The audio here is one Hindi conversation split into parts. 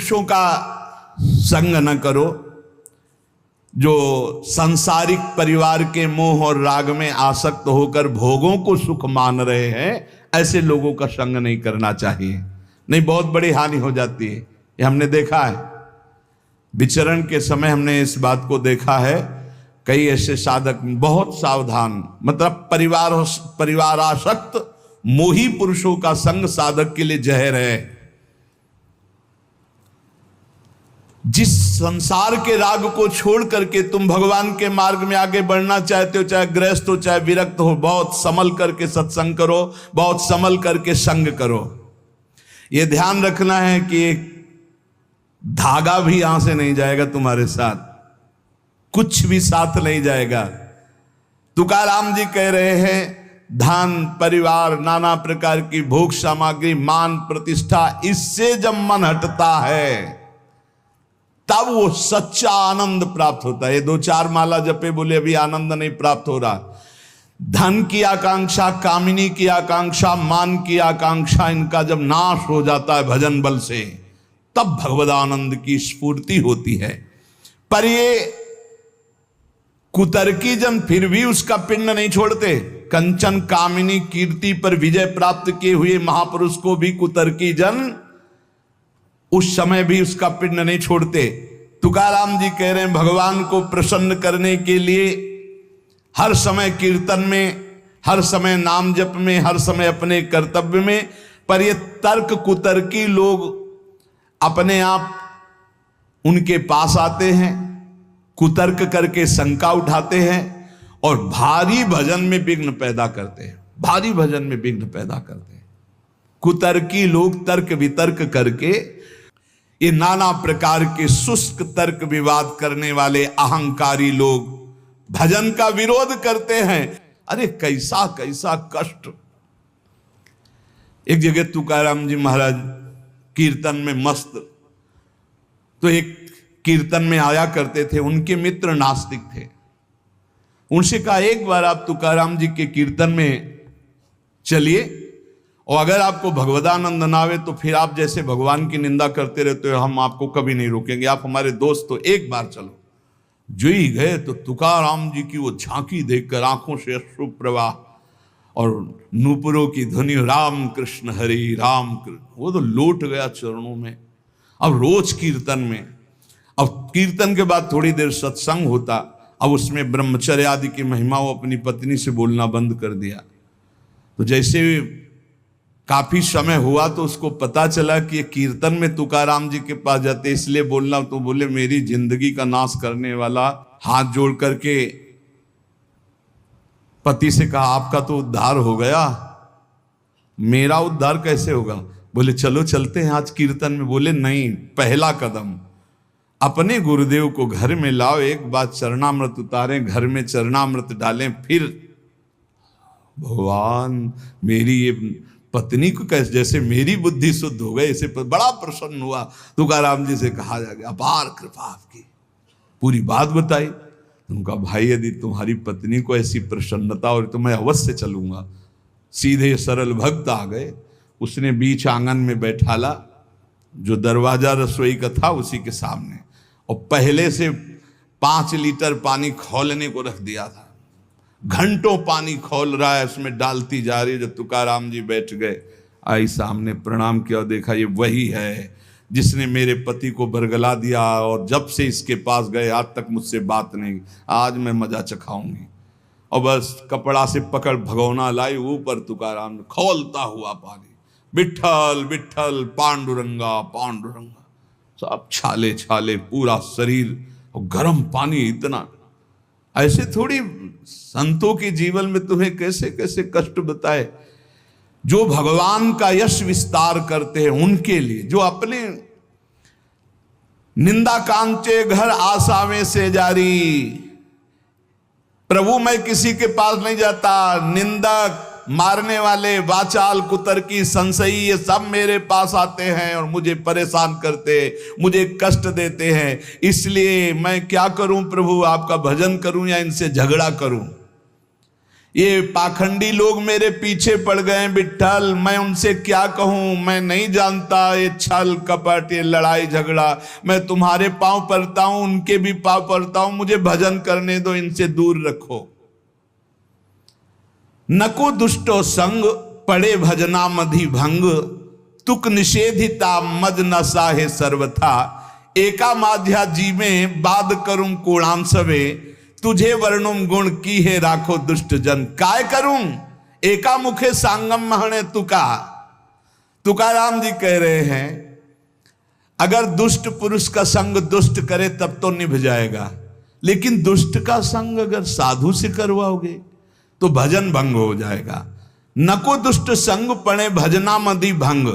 पुरुषों का संग न करो, जो सांसारिक परिवार के मोह और राग में आसक्त होकर भोगों को सुख मान रहे हैं, ऐसे लोगों का संग नहीं करना चाहिए, नहीं बहुत बड़ी हानि हो जाती है। ये हमने देखा है, विचरण के समय हमने इस बात को देखा है। कई ऐसे साधक बहुत सावधान, मतलब परिवारासक्त मोही पुरुषों का संग साधक के लिए जहर है। जिस संसार के राग को छोड़ करके तुम भगवान के मार्ग में आगे बढ़ना चाहते हो, चाहे गृहस्थ हो चाहे विरक्त हो, बहुत संभल करके सत्संग करो, बहुत संभल करके संग करो। यह ध्यान रखना है कि एक धागा भी यहां से नहीं जाएगा तुम्हारे साथ, कुछ भी साथ नहीं जाएगा। तुकाराम जी कह रहे हैं, धन परिवार नाना प्रकार की भोग सामग्री मान प्रतिष्ठा, इससे जब मन हटता है तब वो सच्चा आनंद प्राप्त होता है। ये 2-4 माला जपे बोले अभी आनंद नहीं प्राप्त हो रहा। धन की आकांक्षा, कामिनी की आकांक्षा, मान की आकांक्षा, इनका जब नाश हो जाता है भजन बल से, तब भगवदानंद की स्फूर्ति होती है। पर ये कुतर्की जन फिर भी उसका पिंड नहीं छोड़ते। कंचन कामिनी कीर्ति पर विजय प्राप्त किए हुए महापुरुष को भी कुतर्की जन उस समय भी उसका पिंड नहीं छोड़ते। तुकाराम जी कह रहे हैं, भगवान को प्रसन्न करने के लिए हर समय कीर्तन में, हर समय नाम जप में, हर समय अपने कर्तव्य में। पर ये तर्क कुतर्की लोग अपने आप उनके पास आते हैं, कुतर्क करके शंका उठाते हैं और भारी भजन में विघ्न पैदा करते हैं, भारी भजन में विघ्न पैदा करते हैं। कुतर्की लोग तर्क वितर्क करके, ये नाना प्रकार के शुष्क तर्क विवाद करने वाले अहंकारी लोग भजन का विरोध करते हैं। अरे कैसा कैसा कष्ट। एक जगह तुकाराम जी महाराज कीर्तन में मस्त, तो एक कीर्तन में आया करते थे, उनके मित्र नास्तिक थे। उनसे कहा, एक बार आप तुकाराम जी के कीर्तन में चलिए, और अगर आपको भगवदानंद ना आवे तो फिर आप जैसे भगवान की निंदा करते रहते हो, हम आपको कभी नहीं रोकेंगे, आप हमारे दोस्त हो, एक बार चलो। जो ही गए तो तुकाराम जी की वो झांकी देखकर आंखों से अश्रु प्रवाह और नूपुरों की ध्वनि, राम कृष्ण हरि राम कृष्ण, वो तो लौट गया चरणों में। अब रोज कीर्तन में, अब कीर्तन के बाद थोड़ी देर सत्संग होता, अब उसमें ब्रह्मचर्य आदि की महिमा वो अपनी पत्नी से बोलना बंद कर दिया। तो जैसे काफी समय हुआ तो उसको पता चला कि ये कीर्तन में तुकाराम जी के पास जाते इसलिए बोलना, तो बोले मेरी जिंदगी का नाश करने वाला, हाथ जोड़ करके पति से कहा, आपका तो उद्धार हो गया, मेरा उद्धार कैसे होगा? बोले चलो चलते हैं आज कीर्तन में। बोले नहीं, पहला कदम अपने गुरुदेव को घर में लाओ, एक बार चरणामृत उतारें, घर में चरणामृत डालें, फिर भगवान मेरी ये पत्नी को कैसे, जैसे मेरी बुद्धि शुद्ध हो गई, इसे बड़ा प्रसन्न हुआ। तुकाराम जी से कहा जा गया, अपार कृपा आपकी, पूरी बात बताई। उनका भाई यदि तुम्हारी पत्नी को ऐसी प्रसन्नता और तो मैं अवश्य चलूंगा। सीधे सरल भक्त आ गए, उसने बीच आंगन में बैठाला, जो दरवाजा रसोई का था उसी के सामने, और पहले से 5 लीटर पानी खौलने को रख दिया था। घंटों पानी खौल रहा है, उसमें डालती जा रही है। जब तुकाराम जी बैठ गए, आई सामने, प्रणाम किया, देखा ये वही है जिसने मेरे पति को बरगला दिया, और जब से इसके पास गए आज तक मुझसे बात नहीं, आज मैं मजा चखाऊंगी। और बस कपड़ा से पकड़ भगोना लाई, ऊपर तुकाराम खौलता हुआ पानी, विठ्ठल विठ्ठल पांडुरंगा पांडुरंगा, सब छाले छाले पूरा शरीर, और गर्म पानी इतना। ऐसे थोड़ी संतों के जीवन में तुम्हें कैसे कैसे कष्ट बताए। जो भगवान का यश विस्तार करते हैं उनके लिए, जो अपने निंदा कांचे घर आसावे से जारी, प्रभु मैं किसी के पास नहीं जाता, निंदक मारने वाले वाचाल कुतर्की संशयी ये सब मेरे पास आते हैं और मुझे परेशान करते, मुझे कष्ट देते हैं, इसलिए मैं क्या करूं प्रभु, आपका भजन करूं या इनसे झगड़ा करूं। ये पाखंडी लोग मेरे पीछे पड़ गए विट्ठल, मैं उनसे क्या कहूं, मैं नहीं जानता ये छल कपट, ये लड़ाई झगड़ा। मैं तुम्हारे पांव पड़ता हूं, उनके भी पांव पड़ता हूं, मुझे भजन करने दो, इनसे दूर रखो। नको दुष्टो संग पड़े भजना मधि भंग, तुक निषेधिता मद न साहे सर्वथा। एका माध्या जी में बाद करूं कोणांसवे, तुझे वर्णुम गुण की है राखो दुष्ट जन। काय करूं एका मुखे सांगम महणे तुका। तुकाराम जी कह रहे हैं अगर दुष्ट पुरुष का संग दुष्ट करे तब तो निभ जाएगा, लेकिन दुष्ट का संग अगर साधु से करवाओगे तो भजन भंग हो जाएगा। नको दुष्ट संग पड़े भजना मदि भंग।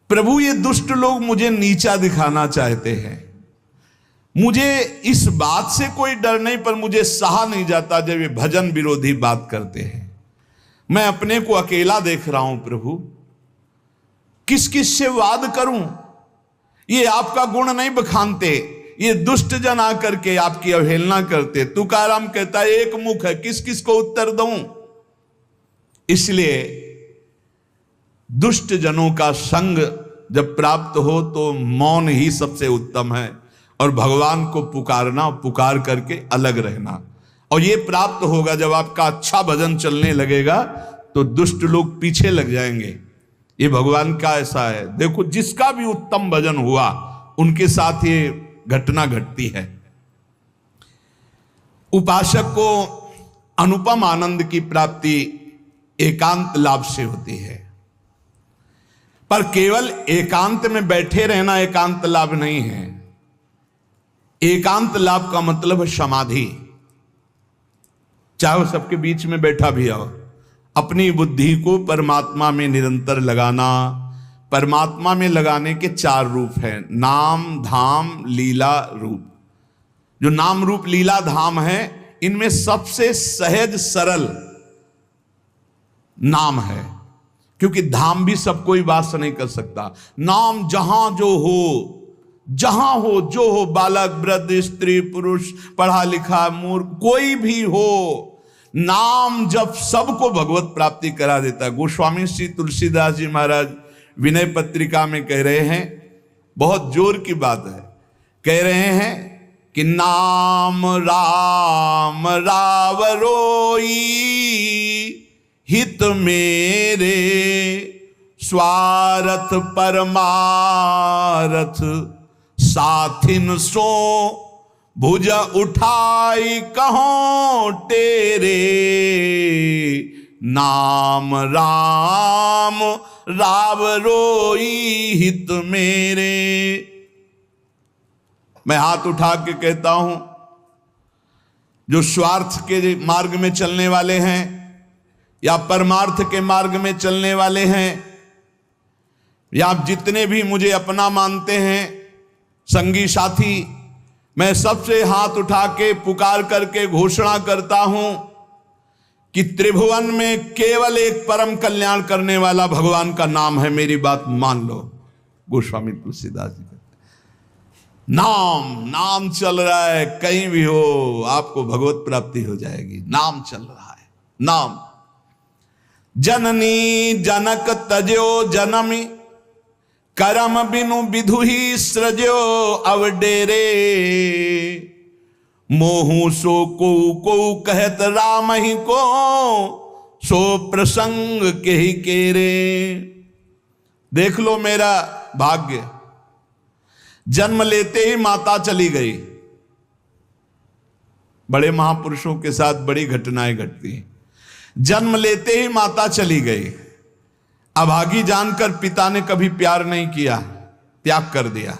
प्रभु ये दुष्ट लोग मुझे नीचा दिखाना चाहते हैं। मुझे इस बात से कोई डर नहीं, पर मुझे सहा नहीं जाता जब ये भजन विरोधी बात करते हैं। मैं अपने को अकेला देख रहा हूं प्रभु, किस किस से वाद करूं। ये आपका गुण नहीं बखानते, ये दुष्ट जन आकर के आपकी अवहेलना करते। तुकाराम कहता है एक मुख है, किस किस को उत्तर दूं। इसलिए दुष्ट जनों का संग जब प्राप्त हो तो मौन ही सबसे उत्तम है, और भगवान को पुकारना, पुकार करके अलग रहना। और ये प्राप्त होगा जब आपका अच्छा भजन चलने लगेगा तो दुष्ट लोग पीछे लग जाएंगे। ये भगवान का ऐसा है। देखो जिसका भी उत्तम भजन हुआ उनके साथ ये घटना घटती है। उपासक को अनुपम आनंद की प्राप्ति एकांत लाभ से होती है, पर केवल एकांत में बैठे रहना एकांत लाभ नहीं है। एकांत लाभ का मतलब है समाधि। चाहे सबके बीच में बैठा भी हो, अपनी बुद्धि को परमात्मा में निरंतर लगाना। परमात्मा में लगाने के 4 रूप हैं, नाम धाम लीला रूप। जो नाम रूप लीला धाम है, इनमें सबसे सहज सरल नाम है, क्योंकि धाम भी सब कोई वास नहीं कर सकता। नाम जहां जो हो, जहां हो जो हो, बालक वृद्ध स्त्री पुरुष पढ़ा लिखा मूर्ख कोई भी हो, नाम जब सबको भगवत प्राप्ति करा देता है। गोस्वामी श्री तुलसीदास जी महाराज विनय पत्रिका में कह रहे हैं, बहुत जोर की बात है, कह रहे हैं कि नाम राम रावरोई हित मेरे, स्वार्थ परमारथ साथिन सो भुज उठाई कहो तेरे। नाम राम राव रोई हित मेरे। मैं हाथ उठा के कहता हूं, जो स्वार्थ के मार्ग में चलने वाले हैं या परमार्थ के मार्ग में चलने वाले हैं, या आप जितने भी मुझे अपना मानते हैं संगी साथी, मैं सबसे हाथ उठा के पुकार करके घोषणा करता हूं कि त्रिभुवन में केवल एक परम कल्याण करने वाला भगवान का नाम है। मेरी बात मान लो। गोस्वामी तुलसीदास जी कहते नाम चल रहा है, कहीं भी हो आपको भगवत प्राप्ति हो जाएगी। नाम चल रहा है। नाम जननी जनक तजो जनमी, करम बिनु विधु ही सृजो अवडेरे। मोहू सो को कहत राम ही को, सो प्रसंग के ही केरे। देख लो मेरा भाग्य, जन्म लेते ही माता चली गई। बड़े महापुरुषों के साथ बड़ी घटनाएं घटती हैं। जन्म लेते ही माता चली गई। अभागी जानकर पिता ने कभी प्यार नहीं किया, त्याग कर दिया।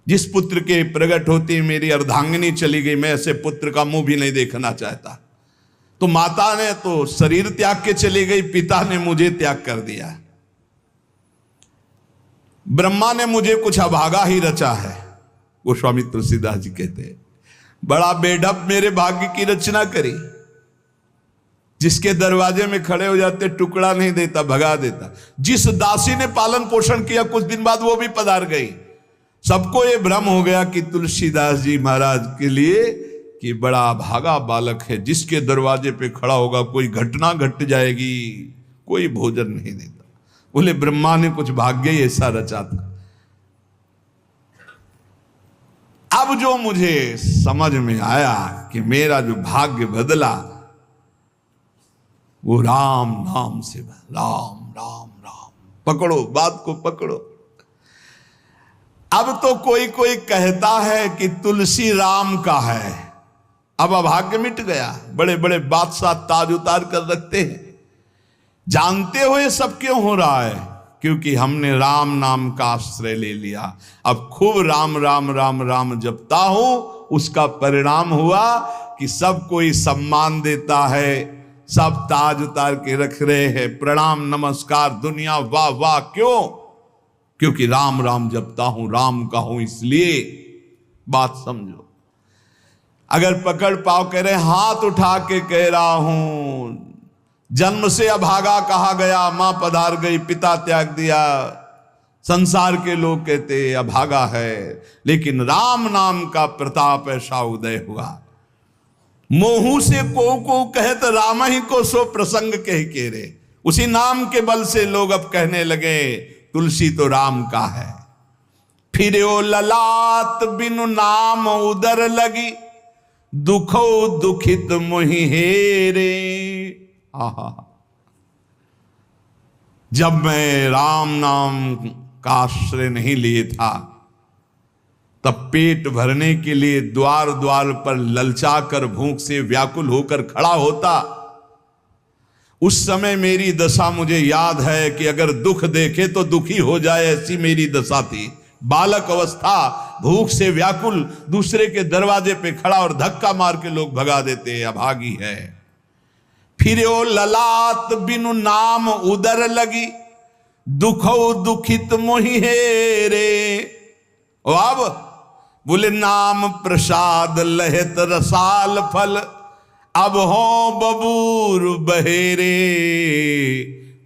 जिस पुत्र के प्रकट होते मेरी अर्धांगिनी चली गई, मैं ऐसे पुत्र का मुंह भी नहीं देखना चाहता। तो माता ने तो शरीर त्याग के चली गई, पिता ने मुझे त्याग कर दिया। ब्रह्मा ने मुझे कुछ अभागा ही रचा है। गोस्वामी तुलसीदास जी कहते हैं, बड़ा बेढप मेरे भाग्य की रचना करी। जिसके दरवाजे में खड़े हो जाते टुकड़ा नहीं देता, भगा देता। जिस दासी ने पालन पोषण किया, कुछ दिन बाद वो भी पधार गई। सबको ये भ्रम हो गया कि तुलसीदास जी महाराज के लिए कि बड़ा भागा बालक है, जिसके दरवाजे पे खड़ा होगा कोई घटना घट जाएगी, कोई भोजन नहीं देता। बोले ब्रह्मा ने कुछ भाग्य ही ऐसा रचा था। अब जो मुझे समझ में आया कि मेरा जो भाग्य बदला वो राम नाम से, राम राम राम, पकड़ो बात को पकड़ो। अब तो कोई कोई कहता है कि तुलसी राम का है, अब अभाग्य मिट गया। बड़े बड़े बादशाह ताज उतार कर रखते हैं, जानते हुए सब क्यों हो रहा है? क्योंकि हमने राम नाम का आश्रय ले लिया। अब खूब राम राम राम राम जपता हूं, उसका परिणाम हुआ कि सब कोई सम्मान देता है, सब ताज उतार के रख रहे हैं, प्रणाम नमस्कार, दुनिया वाह वाह। क्यों? क्योंकि राम राम जपता हूं, राम का हूं, इसलिए। बात समझो। अगर पकड़ पाओ, कह रहे हाथ उठा के कह रहा हूं, जन्म से अभागा कहा गया, मां पधार गई, पिता त्याग दिया, संसार के लोग कहते अभागा है, लेकिन राम नाम का प्रताप ऐसा उदय हुआ। मोहू से को कहत राम ही को सो प्रसंग कह रे, उसी नाम के बल से लोग अब कहने लगे तुलसी तो राम का है। फिर ओ ललाट बिनु नाम उदर लगी, दुखो दुखित मोहि हेरे। आहा, जब मैं राम नाम का आश्रय नहीं लिए था, तब पेट भरने के लिए द्वार द्वार पर ललचा कर भूख से व्याकुल होकर खड़ा होता। उस समय मेरी दशा मुझे याद है कि अगर दुख देखे तो दुखी हो जाए, ऐसी मेरी दशा थी। बालक अवस्था, भूख से व्याकुल, दूसरे के दरवाजे पे खड़ा और धक्का मार के लोग भगा देते, अभागी है। फिर ओ ललाट बिनु नाम उदर लगी, दुखो दुखित मोहि हेरे। अब बोले नाम प्रसाद लहत रसाल फल, अब हो बबूर बहेरे।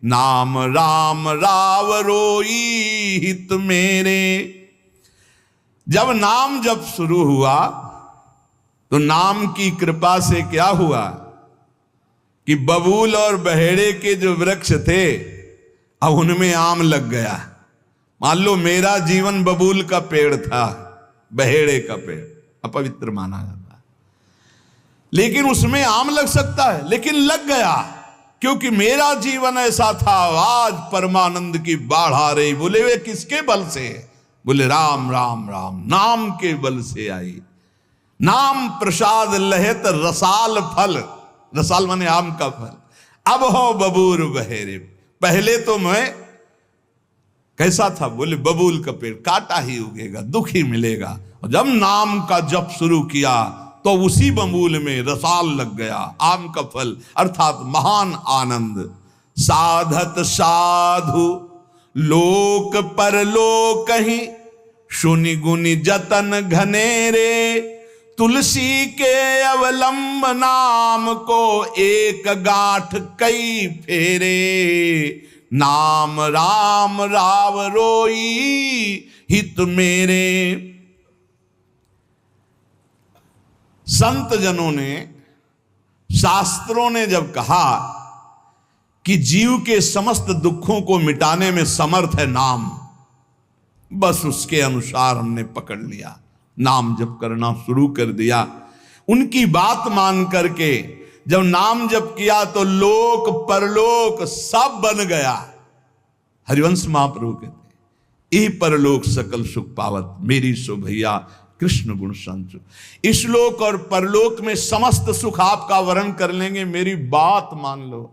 नाम राम राव रोई हित मेरे। जब नाम जब शुरू हुआ तो नाम की कृपा से क्या हुआ कि बबूल और बहेड़े के जो वृक्ष थे, अब उनमें आम लग गया। मान लो मेरा जीवन बबूल का पेड़ था, बहेड़े का पेड़ अपवित्र माना जाता है, लेकिन उसमें आम लग सकता है, लेकिन लग गया क्योंकि मेरा जीवन ऐसा था। आज परमानंद की बाढ़ आ रही। बोले वे किसके बल से? बोले राम राम राम, नाम के बल से आई। नाम प्रसाद लहत रसाल फल, रसाल माने आम का फल, अब हो बबूर बहेरे। पहले तो मैं कैसा था? बोले बबूल का पेड़, काटा ही उगेगा, दुख ही मिलेगा। और जब नाम का जप शुरू किया तो उसी बबूल में रसाल लग गया, आम का फल, अर्थात महान आनंद। साधत साधु लोक परलोक ही, सुनि गुनि जतन घनेरे। तुलसी के अवलंब नाम को, एक गांठ कई फेरे। नाम राम राव रोई हित मेरे। संत जनों ने, शास्त्रों ने जब कहा कि जीव के समस्त दुखों को मिटाने में समर्थ है नाम, बस उसके अनुसार हमने पकड़ लिया, नाम जप करना शुरू कर दिया। उनकी बात मान करके जब नाम जप किया तो लोक परलोक सब बन गया। हरिवंश महाप्रभु कहते यही परलोक सकल सुख पावत, मेरी सो भैया कृष्ण गुण संचु। इस लोक और परलोक में समस्त सुख आपका वर्ण कर लेंगे। मेरी बात मान लो,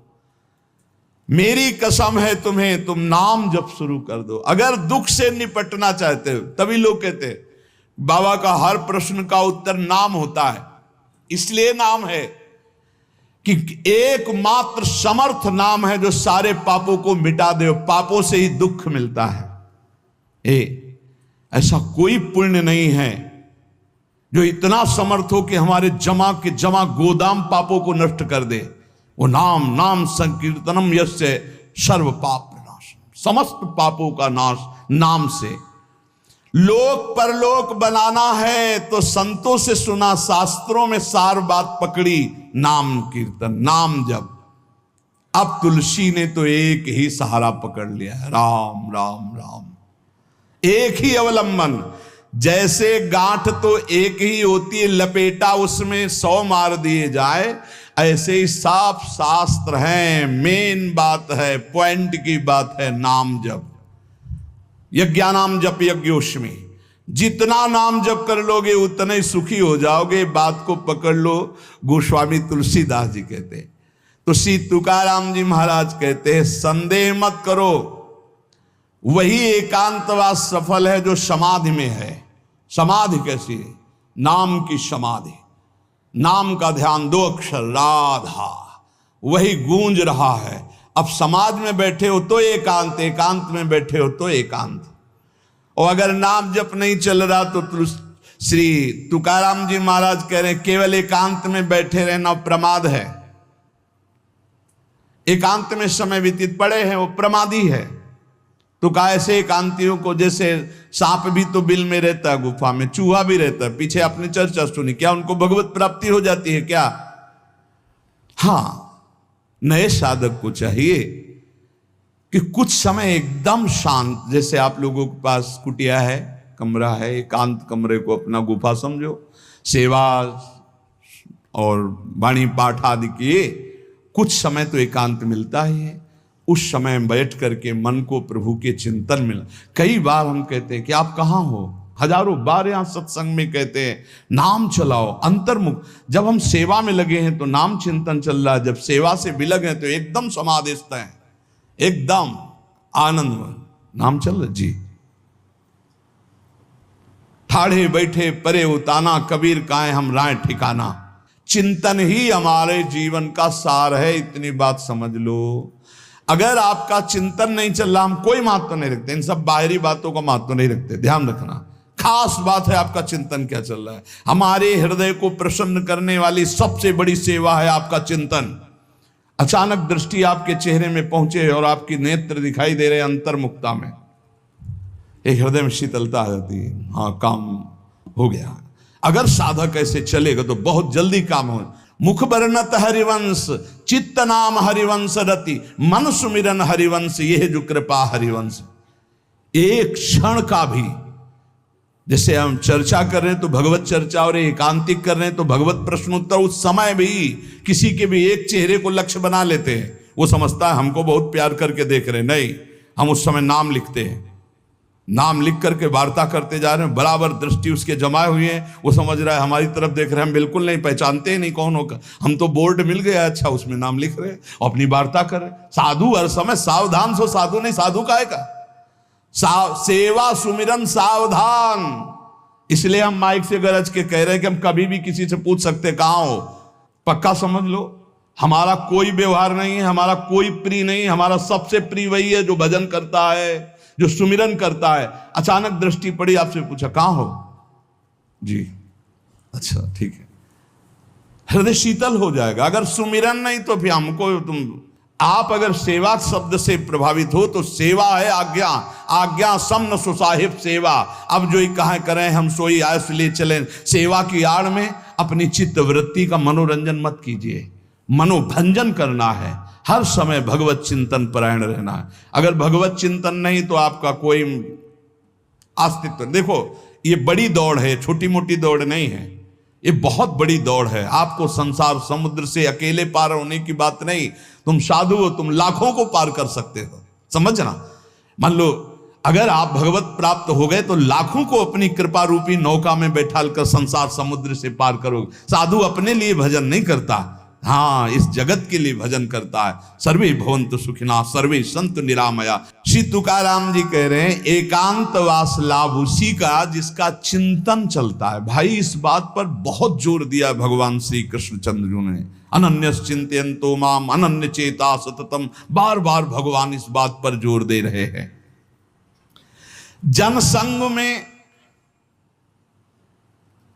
मेरी कसम है तुम्हें, तुम नाम जप शुरू कर दो। अगर दुख से निपटना चाहते हो, तभी लोग कहते हैं बाबा का हर प्रश्न का उत्तर नाम होता है। इसलिए नाम है कि एकमात्र समर्थ नाम है जो सारे पापों को मिटा दे। पापों से ही दुख मिलता है। ऐसा कोई पुण्य नहीं है जो इतना समर्थ हो कि हमारे जमा के जमा गोदाम पापों को नष्ट कर दे। वो नाम, नाम संकीर्तनम यस्य सर्व पाप नाश, समस्त पापों का नाश नाम से। लोक परलोक बनाना है तो संतों से सुना, शास्त्रों में सार बात पकड़ी, नाम कीर्तन नाम जप। अब तुलसी ने तो एक ही सहारा पकड़ लिया है, राम राम राम, एक ही अवलंबन। जैसे गांठ तो एक ही होती है, लपेटा उसमें 100 मार दिए जाए, ऐसे ही साफ शास्त्र हैं, मेन बात है, पॉइंट की बात है, नाम जप। यज्ञानाम जप यज्ञोष्मी, जितना नाम जप कर लोगे उतने ही सुखी हो जाओगे। बात को पकड़ लो। गोस्वामी तुलसीदास जी कहते हैं, तो श्री तुकाराम जी महाराज कहते हैं, संदेह मत करो, वही एकांतवास सफल है जो समाधि में है। समाधि कैसी है? नाम की समाधि, नाम का ध्यान, 2 अक्षर राधा, वही गूंज रहा है। अब समाधि में बैठे हो तो एकांत, एकांत में बैठे हो तो एकांत। और अगर नाम जप नहीं चल रहा तो श्री तुकाराम जी महाराज कह रहे हैं, केवल एकांत में बैठे रहना प्रमाद है। एकांत में समय व्यतीत पड़े हैं वो प्रमादी है। तो कहा ऐसे एकांतियों को, जैसे सांप भी तो बिल में रहता है, गुफा में चूहा भी रहता है, पीछे आपने चर्चा सुनी, क्या उनको भगवत प्राप्ति हो जाती है क्या? हाँ, नए साधक को चाहिए कि कुछ समय एकदम शांत, जैसे आप लोगों के पास कुटिया है, कमरा है, एकांत कमरे को अपना गुफा समझो, सेवा और वाणी पाठ आदि किए, कुछ समय तो एकांत मिलता ही है। उस समय बैठ करके मन को प्रभु के चिंतन में, कई बार हम कहते हैं कि आप कहाँ हो, हजारों बार यहाँ सत्संग में कहते हैं नाम चलाओ, अंतर्मुख। जब हम सेवा में लगे हैं तो नाम चिंतन चल रहा है, जब सेवा से विलग हैं तो एकदम समाधिस्थ हैं, एकदम आनंद, नाम चल रहा जी। ठाढ़े बैठे परे उताना, कबीर काहे हम राय ठिकाना। चिंतन ही हमारे जीवन का सार है, इतनी बात समझ लो। अगर आपका चिंतन नहीं चल रहा, हम कोई महत्व नहीं रखते, इन सब बाहरी बातों का महत्व नहीं रखते, ध्यान रखना। खास बात है आपका चिंतन क्या चल रहा है। हमारे हृदय को प्रसन्न करने वाली सबसे बड़ी सेवा है आपका चिंतन। अचानक दृष्टि आपके चेहरे में पहुंचे और आपकी नेत्र दिखाई दे रहे अंतर्मुखता में, एक हृदय में शीतलता आ जाती है, हाँ काम हो गया। अगर साधक ऐसे चलेगा तो बहुत जल्दी काम हो। मुख बरनत हरिवंश, चित्त नाम हरिवंश रति, मन सुमिरन हरिवंश, यह जो कृपा हरिवंश। एक क्षण का भी, जैसे हम चर्चा कर रहे हैं तो भगवत चर्चा और एकांतिक कर रहे हैं तो भगवत प्रश्नोत्तर, उस समय भी किसी के भी एक चेहरे को लक्ष्य बना लेते हैं। वो समझता है हमको बहुत प्यार करके देख रहे हैं, नहीं, हम उस समय नाम लिखते हैं, नाम लिख करके वार्ता करते जा रहे हैं, बराबर दृष्टि उसके जमाए हुए हैं। वो समझ रहा है हमारी तरफ देख रहे हैं, हम बिल्कुल नहीं पहचानते ही नहीं कौन होगा, हम तो बोर्ड मिल गया, अच्छा उसमें नाम लिख रहे हैं और अपनी वार्ता कर रहे हैं। साधु हर समय सावधान सो, साधु नहीं, साधु काहे का, सेवा सुमिरन सावधान। इसलिए हम माइक से गरज के कह रहे हैं कि हम कभी भी किसी से पूछ सकते कहां हो। पक्का समझ लो, हमारा कोई व्यवहार नहीं है, हमारा कोई प्रिय नहीं, हमारा सबसे प्रिय वही है जो भजन करता है, जो सुमिरन करता है। अचानक दृष्टि पड़ी, आपसे पूछा कहां हो जी, अच्छा ठीक है, हृदय शीतल हो जाएगा। अगर सुमिरन नहीं तो फिर हमको आप अगर सेवा शब्द से प्रभावित हो तो सेवा है आज्ञा, आज्ञा समन सुसाहिब सेवा। अब जो ही कहा करें हम सोई आयस ले चलें, सेवा की आड़ में अपनी चित्त वृत्ति का मनोरंजन मत कीजिए, मनोभंजन करना है, हर समय भगवत चिंतन परायण रहना है। अगर भगवत चिंतन नहीं तो आपका कोई अस्तित्व, देखो ये बड़ी दौड़ है, छोटी मोटी दौड़ नहीं है, ये बहुत बड़ी दौड़ है। आपको संसार समुद्र से अकेले पार होने की बात नहीं, तुम साधु हो, तुम लाखों को पार कर सकते हो, समझना। मान लो अगर आप भगवत प्राप्त हो गए तो लाखों को अपनी कृपा रूपी नौका में बैठाल कर संसार समुद्र से पार करोगे। साधु अपने लिए भजन नहीं करता, हाँ इस जगत के लिए भजन करता है। सर्वे भवन्तु सुखिनः, सर्वे सन्तु निरामया। श्री तुकाराम जी कह रहे हैं एकांतवास लाभ उसी का जिसका चिंतन चलता है। भाई इस बात पर बहुत जोर दिया भगवान श्री कृष्णचंद्र जी ने, अनन्यस चिंतयन्तो माम अनन्य चेता सततम। बार बार भगवान इस बात पर जोर दे रहे हैं। जनसंग में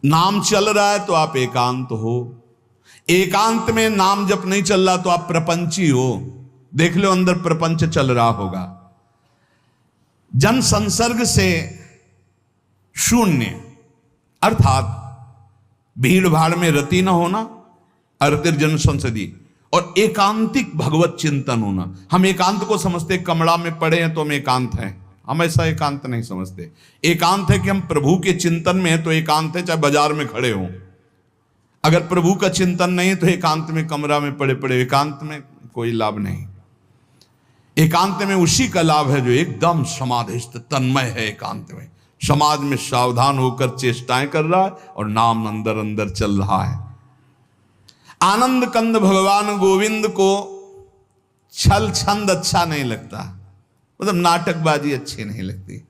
नाम चल रहा है तो आप एकांत हो, एकांत में नाम जब नहीं चल रहा तो आप प्रपंची हो। देख लो अंदर प्रपंच चल रहा होगा। जन संसर्ग से शून्य अर्थात भीड़ भाड़ में रति न होना, अर्तिर्जन संसदी, और एकांतिक भगवत चिंतन होना। हम एकांत को समझते कमरा में पड़े हैं तो हम एकांत हैं, हम ऐसा एकांत नहीं समझते। एकांत है कि हम प्रभु के चिंतन में हैं तो एकांत है, चाहे बाजार में खड़े हों। अगर प्रभु का चिंतन नहीं तो एकांत में कमरा में पड़े पड़े एकांत में कोई लाभ नहीं। एकांत में उसी का लाभ है जो एकदम समाधिस्थ तन्मय है, एकांत में समाज में सावधान होकर चेष्टाएं कर रहा है और नाम अंदर अंदर चल रहा है। आनंद कंद भगवान गोविंद को छल छंद अच्छा नहीं लगता, मतलब नाटकबाजी अच्छी नहीं लगती।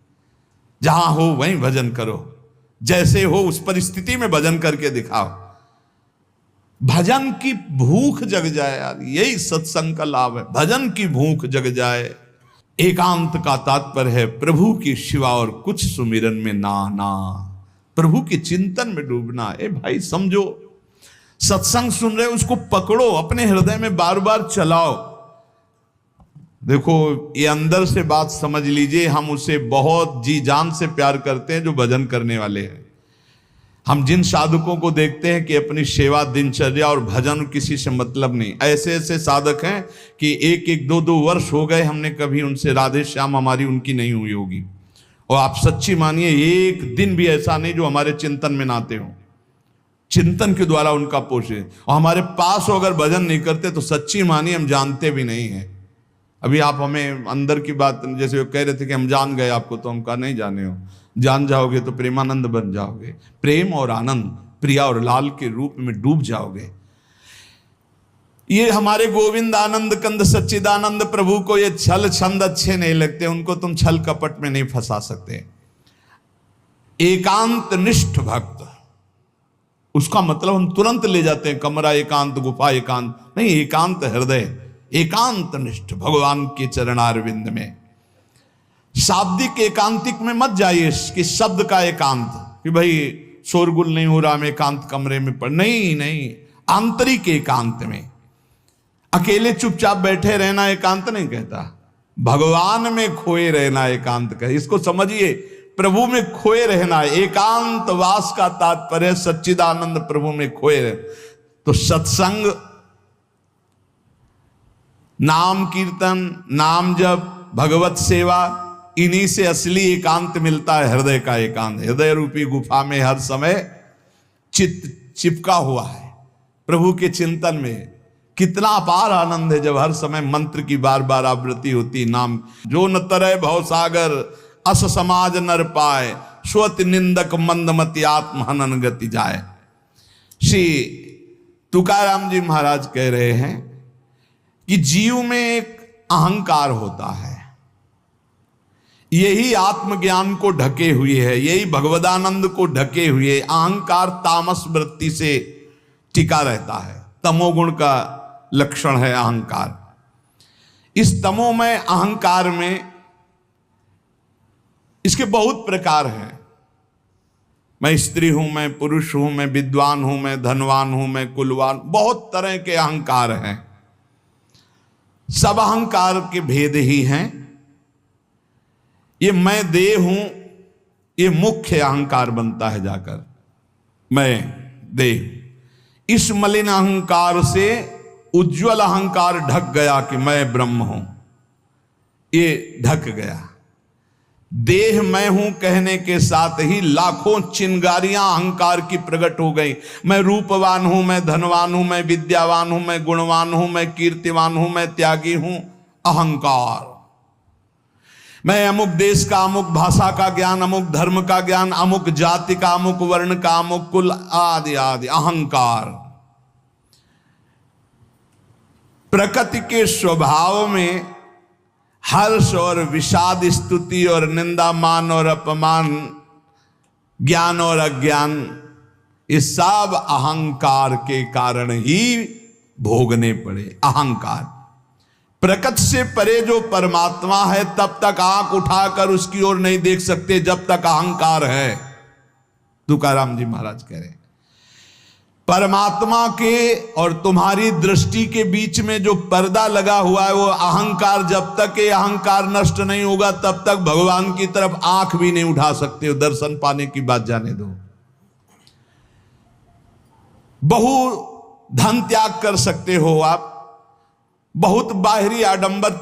जहां हो वहीं भजन करो, जैसे हो उस परिस्थिति में भजन करके दिखाओ। भजन की भूख जग जाए यार, यही सत्संग का लाभ है। भजन की भूख जग जाए। एकांत का तात्पर्य है प्रभु की शिवा और कुछ सुमिरन में ना, प्रभु के चिंतन में डूबना। ए भाई समझो, सत्संग सुन रहे हो उसको पकड़ो, अपने हृदय में बार बार चलाओ। देखो ये अंदर से बात समझ लीजिए, हम उसे बहुत जी जान से प्यार करते हैं जो भजन करने वाले हैं। हम जिन साधकों को देखते हैं कि अपनी सेवा दिनचर्या और भजन किसी से मतलब नहीं, ऐसे ऐसे साधक हैं कि एक एक दो दो वर्ष हो गए हमने कभी उनसे राधे श्याम हमारी उनकी नहीं हुई होगी। और आप सच्ची मानिए एक दिन भी ऐसा नहीं जो हमारे चिंतन में नाते हो, चिंतन के द्वारा उनका पोषे। और हमारे पास हो अगर भजन नहीं करते तो सच्ची मानिए हम जानते भी नहीं हैं। अभी आप हमें अंदर की बात, जैसे वो कह रहे थे कि हम जान गए आपको, तो हम कहा नहीं जाने हो, जान जाओगे तो प्रेमानंद बन जाओगे, प्रेम और आनंद प्रिया और लाल के रूप में डूब जाओगे। ये हमारे गोविंद आनंद कंद सच्चिदानंद प्रभु को ये छल छंद अच्छे नहीं लगते, उनको तुम छल कपट में नहीं फंसा सकते। एकांत निष्ठ भक्त, उसका मतलब हम तुरंत ले जाते हैं कमरा एकांत, गुफा एकांत नहीं, एकांत हृदय, एकांत निष्ठ भगवान के चरणारविंद में। शाब्दिक एकांतिक में मत जाइए कि शब्द का एकांत, कि भाई शोरगुल नहीं हो रहा, मैं एकांत कमरे में पढ़, नहीं, आंतरिक एकांत में अकेले चुपचाप बैठे रहना एकांत नहीं कहता, भगवान में खोए रहना एकांत कहता। इसको समझिए, प्रभु में खोए रहना। एकांत वास का तात्पर्य सच्चिदानंद प्रभु में खोए रहे। तो सत्संग, नाम कीर्तन, नाम जप, भगवत सेवा, इन्हीं से असली एकांत मिलता है, हृदय का एकांत। हृदय रूपी गुफा में हर समय चित्त चिपका हुआ है प्रभु के चिंतन में। कितना अपार आनंद है जब हर समय मंत्र की बार बार आवृत्ति होती। नाम जो न तरय भव सागर, अस समाज नर पाए, स्वत निंदक मंदमति आत्म हनन गति जाए। श्री तुकाराम जी महाराज कह रहे हैं कि जीव में एक अहंकार होता है, यही आत्मज्ञान को ढके हुए है, यही भगवदानंद को ढके हुए। अहंकार तामस वृत्ति से टिका रहता है, तमोगुण का लक्षण है अहंकार। इस तमोमय अहंकार में इसके बहुत प्रकार हैं। मैं स्त्री हूं, मैं पुरुष हूं, मैं विद्वान हूं, मैं धनवान हूं, मैं कुलवान, बहुत तरह के अहंकार हैं। सब अहंकार के भेद ही हैं। ये मैं देह हूं, ये मुख्य अहंकार बनता है जाकर, मैं देह। इस मलिन अहंकार से उज्जवल अहंकार ढक गया कि मैं ब्रह्म हूं, ये ढक गया। देह मैं हूं कहने के साथ ही लाखों चिंगारियां अहंकार की प्रकट हो गई। मैं रूपवान हूं, मैं धनवान हूं, मैं विद्यावान हूं, मैं गुणवान हूं, मैं कीर्तिवान हूं, मैं त्यागी हूं। अहंकार। मैं अमुक देश का, अमुक भाषा का ज्ञान, अमुक धर्म का ज्ञान, अमुक जाति का, अमुक वर्ण का, अमुक कुल आदि आदि। अहंकार। प्रकृति के स्वभाव में हर्ष और विषाद, स्तुति और निंदा, मान और अपमान, ज्ञान और अज्ञान, ये सब अहंकार के कारण ही भोगने पड़े। अहंकार। प्रकृति से परे जो परमात्मा है तब तक आंख उठाकर उसकी ओर नहीं देख सकते जब तक अहंकार है। तुकाराम जी महाराज कह रहे हैं परमात्मा के और तुम्हारी दृष्टि के बीच में जो पर्दा लगा हुआ है वो अहंकार, जब तक ये अहंकार नष्ट नहीं होगा तब तक भगवान की तरफ आंख भी नहीं उठा सकते हो। दर्शन पाने की बात जाने दो। बहु धन त्याग कर सकते हो आप, बहुत बाहरी आडंबर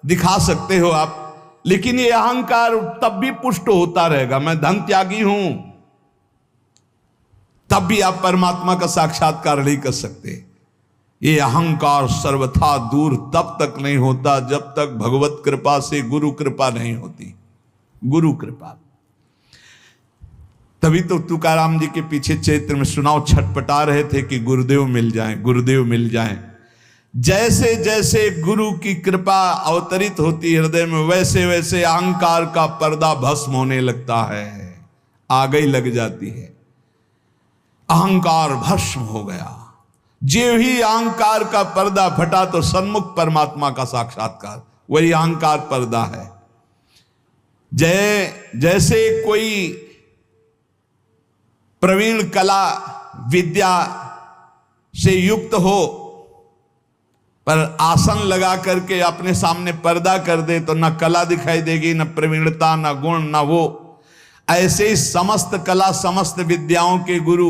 दिखा सकते हो आप, लेकिन ये अहंकार तब भी पुष्ट होता रहेगा। मैं धन त्यागी हूं, तब भी आप परमात्मा का साक्षात्कार नहीं कर सकते। ये अहंकार सर्वथा दूर तब तक नहीं होता जब तक भगवत कृपा से गुरु कृपा नहीं होती। गुरु कृपा, तभी तो तुकाराम जी के पीछे चैत्र में सुनाओ छटपटा रहे थे कि गुरुदेव मिल जाएं, गुरुदेव मिल जाएं। जैसे जैसे गुरु की कृपा अवतरित होती हृदय में, वैसे वैसे अहंकार का पर्दा भस्म होने लगता है, आग ही लग जाती है। अहंकार भस्म हो गया। जो ही अहंकार का पर्दा फटा तो सन्मुख परमात्मा का साक्षात्कार, वही अहंकार पर्दा है। जैसे कोई प्रवीण कला विद्या से युक्त हो पर आसन लगा करके अपने सामने पर्दा कर दे तो न कला दिखाई देगी, न प्रवीणता, न गुण, न वो। ऐसे ही समस्त कला समस्त विद्याओं के गुरु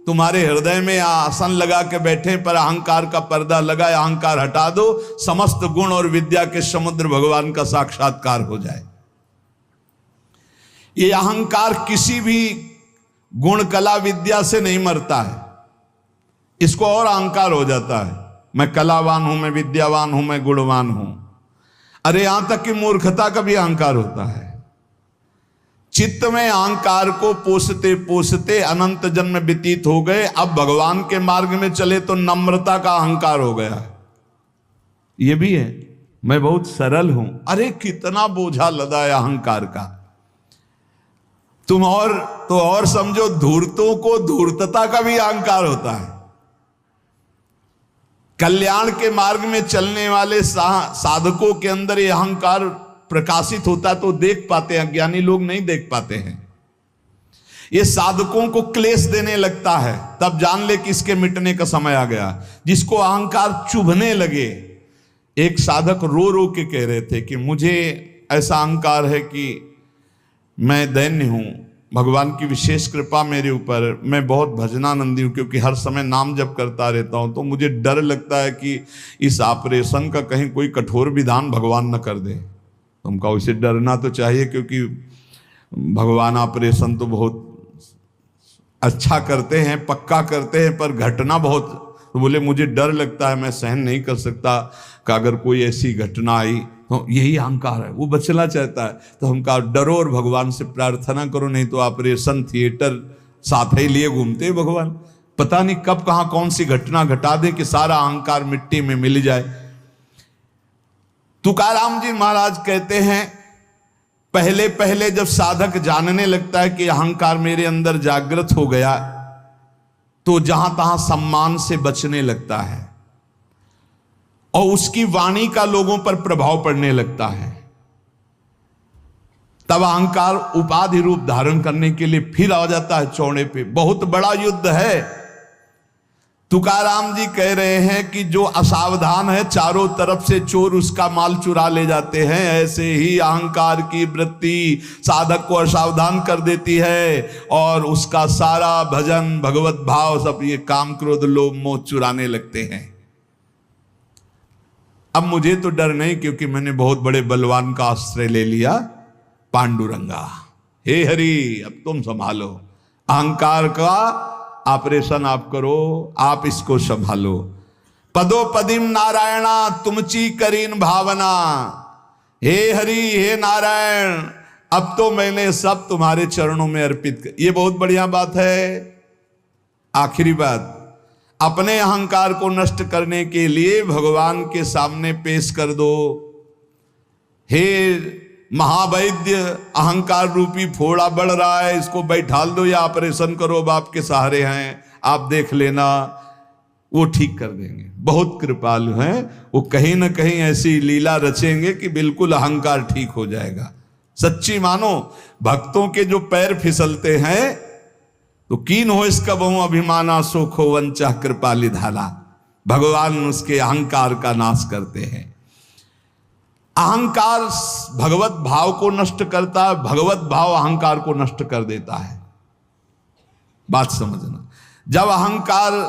तुम्हारे हृदय में आसन लगा के बैठे पर अहंकार का पर्दा लगा, अहंकार हटा दो, समस्त गुण और विद्या के समुद्र भगवान का साक्षात्कार हो जाए। ये अहंकार किसी भी गुण कला विद्या से नहीं मरता है, इसको और अहंकार हो जाता है। मैं कलावान हूं, मैं विद्यावान हूं, मैं गुणवान हूं। अरे यहां तक कि मूर्खता का भी अहंकार होता है। चित्त में अहंकार को पोसते पोसते अनंत जन्म व्यतीत हो गए, अब भगवान के मार्ग में चले तो नम्रता का अहंकार हो गया। ये भी है, मैं बहुत सरल हूं। अरे कितना बोझा लदा है अहंकार का। तुम और समझो, धूर्तों को धूर्तता का भी अहंकार होता है। कल्याण के मार्ग में चलने वाले साधकों के अंदर ये अहंकार प्रकाशित होता तो देख पाते हैं, अज्ञानी लोग नहीं देख पाते हैं। ये साधकों को क्लेश देने लगता है, तब जान ले कि इसके मिटने का समय आ गया। जिसको अहंकार चुभने लगे, एक साधक रो रो के कह रहे थे कि मुझे ऐसा अहंकार है कि मैं दैन्य हूं, भगवान की विशेष कृपा मेरे ऊपर, मैं बहुत भजनानंदी हूं क्योंकि हर समय नाम जप करता रहता हूं, तो मुझे डर लगता है कि इस ऑपरेशन का कहीं कोई कठोर विधान भगवान न कर दे। तुमका उसे डरना तो चाहिए क्योंकि भगवान ऑपरेशन तो बहुत अच्छा करते हैं, पक्का करते हैं, पर घटना बहुत। तो बोले मुझे डर लगता है, मैं सहन नहीं कर सकता कि अगर कोई ऐसी घटना आई तो यही अहंकार है, वो बचना चाहता है। तो हम कहा डरो और भगवान से प्रार्थना करो, नहीं तो ऑपरेशन थिएटर साथ ही लिए घूमते हैं भगवान। पता नहीं कब कहां कौन सी घटना घटा दे कि सारा अहंकार मिट्टी में मिल जाए। तुकाराम जी महाराज कहते हैं, पहले पहले जब साधक जानने लगता है कि अहंकार मेरे अंदर जागृत हो गया, तो जहां तहां सम्मान से बचने लगता है और उसकी वाणी का लोगों पर प्रभाव पड़ने लगता है। तब अहंकार उपाधि रूप धारण करने के लिए फिर आ जाता है चौड़े पे। बहुत बड़ा युद्ध है। तुकाराम जी कह रहे हैं कि जो असावधान है चारों तरफ से चोर उसका माल चुरा ले जाते हैं। ऐसे ही अहंकार की वृत्ति साधक को असावधान कर देती है और उसका सारा भजन भगवत भाव सब ये काम क्रोध लोभ मोह चुराने लगते हैं। अब मुझे तो डर नहीं क्योंकि मैंने बहुत बड़े बलवान का आश्रय ले लिया, पांडुरंगा। हे हरि, अब तुम संभालो अहंकार का ऑपरेशन, आप करो, आप इसको संभालो। पदो पदिम नारायणा तुमची करीन भावना। हे हरि, हे नारायण, अब तो मैंने सब तुम्हारे चरणों में अर्पित कर। ये बहुत बढ़िया बात है। आखिरी बात, अपने अहंकार को नष्ट करने के लिए भगवान के सामने पेश कर दो। हे महावैद्य, अहंकार रूपी फोड़ा बढ़ रहा है, इसको बैठाल दो या ऑपरेशन करो, अब आपके सहारे हैं, आप देख लेना, वो ठीक कर देंगे। बहुत कृपालु हैं वो, कहीं ना कहीं ऐसी लीला रचेंगे कि बिल्कुल अहंकार ठीक हो जाएगा। सच्ची मानो, भक्तों के जो पैर फिसलते हैं तो कीन हो इसका बहु अभिमाना सो खो वंचा कृपाली धाला। भगवान उसके अहंकार का नाश करते हैं। अहंकार भगवत भाव को नष्ट करता है, भगवत भाव अहंकार को नष्ट कर देता है। बात समझना, जब अहंकार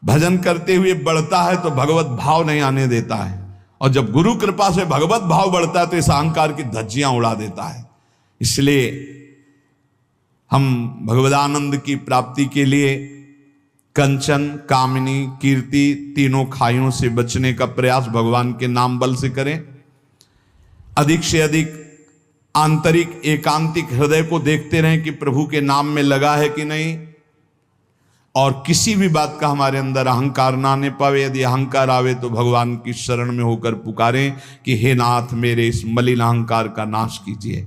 भजन करते हुए बढ़ता है तो भगवत भाव नहीं आने देता है, और जब गुरु कृपा से भगवत भाव बढ़ता है तो इस अहंकार की धज्जियां उड़ा देता है। इसलिए हम भगवदानंद की प्राप्ति के लिए कंचन, कामिनी, कीर्ति तीनों खाइयों से बचने का प्रयास भगवान के नाम बल से करें। अधिक से अधिक आंतरिक एकांतिक हृदय को देखते रहें कि प्रभु के नाम में लगा है कि नहीं, और किसी भी बात का हमारे अंदर अहंकार ना आने पावे। यदि अहंकार आवे तो भगवान की शरण में होकर पुकारें कि हे नाथ मेरे इस मलिन अहंकार का नाश कीजिए।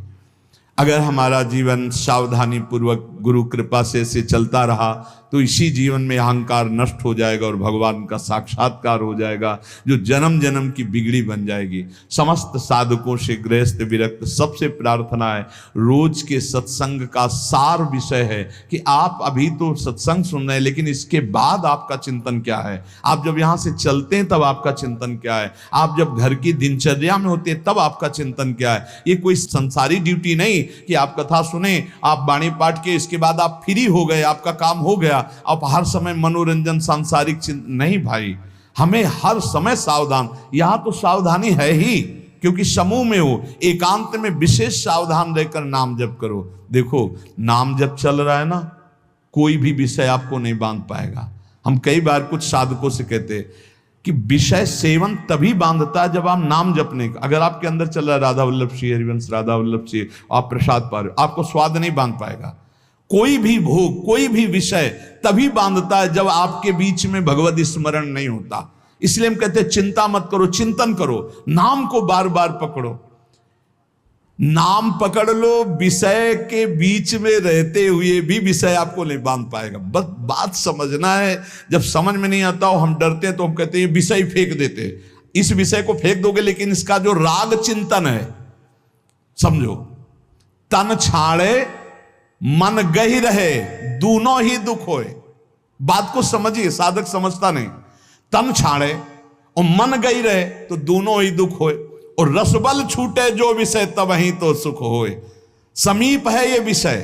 अगर हमारा जीवन सावधानी पूर्वक गुरु कृपा से चलता रहा तो इसी जीवन में अहंकार नष्ट हो जाएगा और भगवान का साक्षात्कार हो जाएगा, जो जन्म जन्म की बिगड़ी बन जाएगी। समस्त साधकों से गृहस्थ विरक्त सबसे प्रार्थना है, रोज के सत्संग का सार विषय है कि आप अभी तो सत्संग सुन रहे हैं, लेकिन इसके बाद आपका चिंतन क्या है। आप जब यहाँ से चलते हैं तब आपका चिंतन क्या है, आप जब घर की दिनचर्या में होते हैं तब आपका चिंतन क्या है। ये कोई संसारी ड्यूटी नहीं कि आप कथा सुने, आप वाणी पाठ के, इसके बाद आप फ्री हो गए, आपका काम हो गया, आप हर समय मनोरंजन सांसारिक नहीं भाई, हमें हर समय सावधान। यहां तो सावधानी है ही, क्योंकि समूह में हो, एकांत में विशेष सावधान रहकर नाम जप करो। देखो नाम जप चल रहा है ना, कोई भी विषय आपको नहीं बांध पाएगा। हम कई बार कुछ साधकों से कहते हैं कि विषय सेवन तभी बांधता है जब आप नाम जपने का, अगर आपके अंदर चल रहा है राधा वल्लभ श्री हरिवंश, राधा वल्लभ श्री, आप प्रसाद पा रहे हो, आपको स्वाद नहीं बांध पाएगा। कोई भी भोग, कोई भी विषय तभी बांधता है जब आपके बीच में भगवत स्मरण नहीं होता। इसलिए हम कहते हैं चिंता मत करो, चिंतन करो, नाम को बार बार पकड़ो। नाम पकड़ लो, विषय के बीच में रहते हुए भी विषय आपको नहीं बांध पाएगा। बस बात समझना है। जब समझ में नहीं आता हो, हम डरते हैं तो हम कहते हैं विषय फेंक देते हैं। इस विषय को फेंक दोगे, लेकिन इसका जो राग चिंतन है, समझो, तन छाड़े मन गही रहे दोनों ही दुख होए। बात को समझिए, साधक समझता नहीं। तन छाड़े और मन गई रहे तो दोनों ही दुख होए, और रसबल छूटे जो विषय तब ही तो सुख होए। समीप है ये विषय,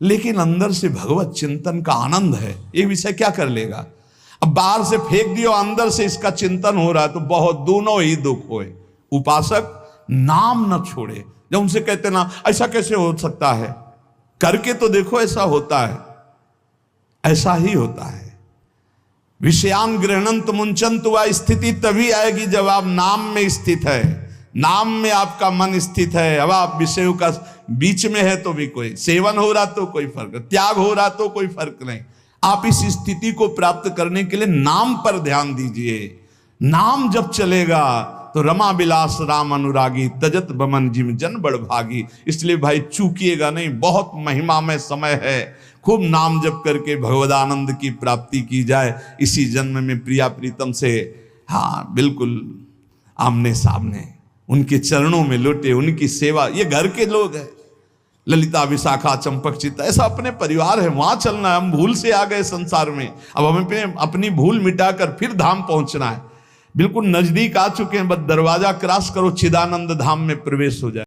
लेकिन अंदर से भगवत चिंतन का आनंद है। ये विषय क्या कर लेगा। अब बाहर से फेंक दियो, अंदर से इसका चिंतन हो रहा है तो बहुत दोनों ही दुख होए। उपासक नाम न छोड़े। जब उनसे कहते ना ऐसा कैसे हो सकता है, करके तो देखो ऐसा होता है, ऐसा ही होता है। विषयान गृहणंत मुंचंत, वह स्थिति तभी आएगी जब आप नाम में स्थित है, नाम में आपका मन स्थित है। अब आप विषयों का बीच में है तो भी कोई सेवन हो रहा तो कोई फर्क, त्याग हो रहा तो कोई फर्क नहीं। आप इस स्थिति को प्राप्त करने के लिए नाम पर ध्यान दीजिए। नाम जब चलेगा तो रमा बिलास राम अनुरागी, तजत बमन जिम जन बड़ भागी। इसलिए भाई चूकिएगा नहीं, बहुत महिमामय समय है। खूब नाम जप करके भगवदानंद की प्राप्ति की जाए इसी जन्म में, प्रिया प्रीतम से, हाँ बिल्कुल आमने सामने उनके चरणों में लौटे, उनकी सेवा। ये घर के लोग हैं, ललिता, विशाखा, चंपक, चित्ता, ऐसा अपने परिवार है, वहां चलना है। हम भूल से आ गए संसार में, अब हमें अपनी भूल मिटाकर फिर धाम पहुंचना है। बिल्कुल नजदीक आ चुके हैं, बस दरवाजा क्रॉस करो, चिदानंद धाम में प्रवेश हो जाए।